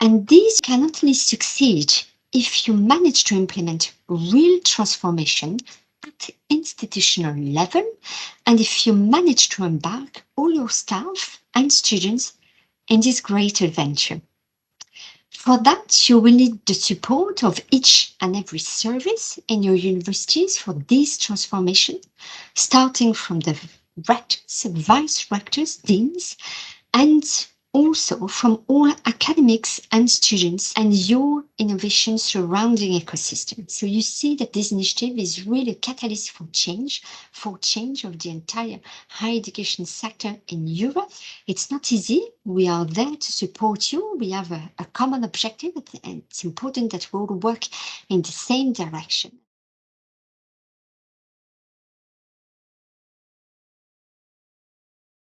And these can only succeed if you manage to implement real transformation at institutional level, and if you manage to embark all your staff and students in this great adventure. For that, you will need the support of each and every service in your universities for this transformation, starting from the rectors, vice rectors, deans, and also from all academics and students and your innovation surrounding ecosystem. So you see that this initiative is really a catalyst for change of the entire higher education sector in Europe. It's not easy. We are there to support you. We have a common objective, and it's important that we all work in the same direction.